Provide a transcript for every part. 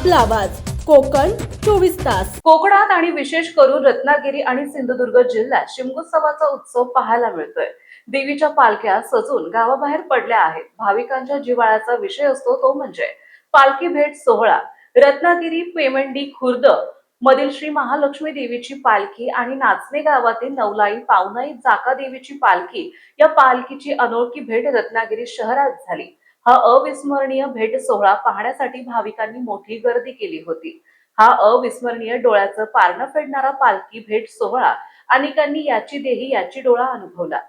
आपला आवाज कोकण 24 तास। कोकणात आणि विशेष करून रत्नागिरी आणि सिंधुदुर्ग जिल्ह्यात शिमगोत्सवाचा उत्सव पाहायला मिळतोय। देवीच्या पालख्या सजून गावाबाहेर पडल्या आहेत। भाविकांच्या जिव्हाळ्याचा विषय असतो तो म्हणजे पालखी भेट सोहळा। रत्नागिरी पेमंडी खुर्द मधील श्री महालक्ष्मी देवीची पालखी आणि नाचणे गावातील नवलाई पावनाई जाका देवीची पालखी या पालखीची अनोळखी भेट रत्नागिरी शहरात झाली। हा अविस्मरणीय भेट सोहळा पाहण्यासाठी भाविकांनी मोठी गर्दी केली होती। हा अविस्मरणीय डोळ्याचं पारणं फेडणारा पालखी भेट सोहळा अनेकांनी याची देही याची डोळा अनुभवला।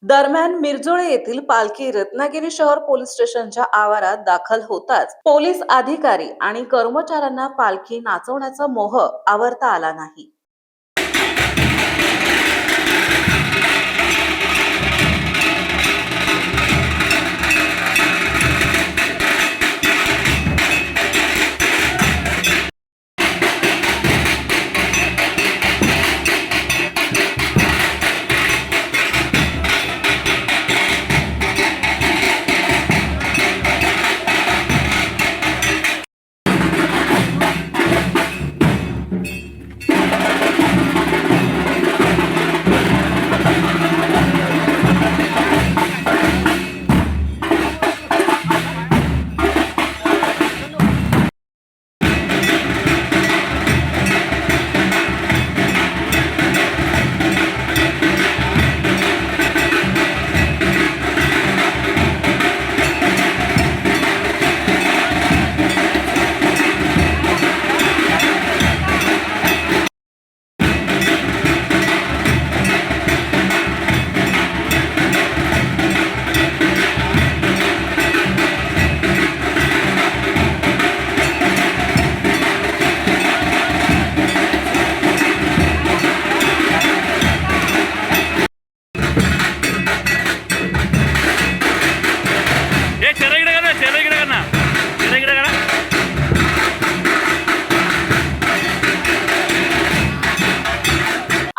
दरम्यान मिरजोळे येथील पालखी रत्नागिरी शहर पोलीस स्टेशनच्या आवारात दाखल होताच पोलीस अधिकारी आणि कर्मचाऱ्यांना पालखी नाचवण्याचा मोह आवरता आला नाही।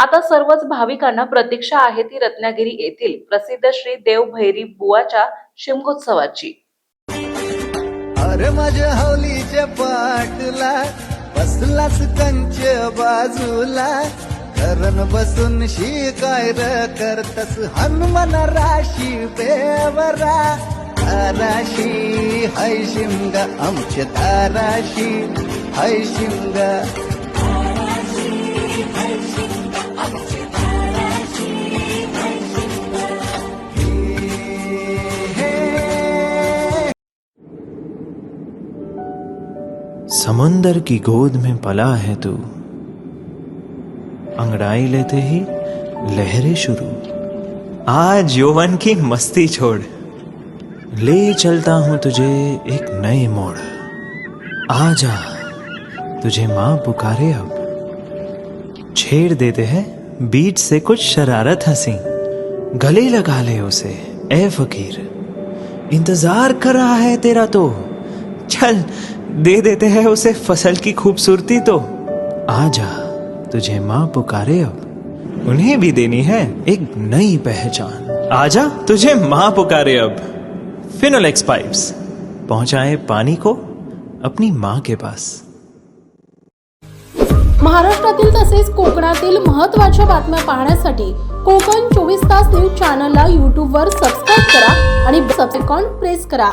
आता सर्वच भाविकांना प्रतीक्षा आहे ती रत्नागिरी येथील प्रसिद्ध श्री देवभैरी बुवाच्या शिमगोत्सवाची। अरे माझ्या हौलीच्या पाटला बसलाच कंच बाजूला करण बसून शिकाय करतस हनुमान राशी बेवरा ताराशी हाय शिमग आमच्या ताराशी हाय शिमग। समंदर की गोद में पला है तू, अंगड़ाई लेते ही लहरें शुरू। आज यौवन की मस्ती छोड़, ले चलता हूं तुझे एक नए मोड़। आजा तुझे माँ पुकारे अब, छेड़ देते हैं बीच से कुछ शरारत हंसी। गले लगा ले उसे ए फकीर, इंतजार कर रहा है तेरा तो। चल दे देते हैं उसे फसल की खूबसूरती तो। आजा तुझे माँ पुकारे अब, उन्हें भी देनी है एक नई पहचान। आजा तुझे माँ पुकारे अब। फिनोलेक्स पाइप्स पहुंचाए पानी को अपनी माँ के पास। महाराष्ट्रातील तसेच कोकणातील महत्त्वाच्या बातम्या पाहण्यासाठी कोकण 24 तास न्यूज चॅनलला यूट्यूबवर सबस्क्राईब करा आणि बेल आयकॉन प्रेस करा.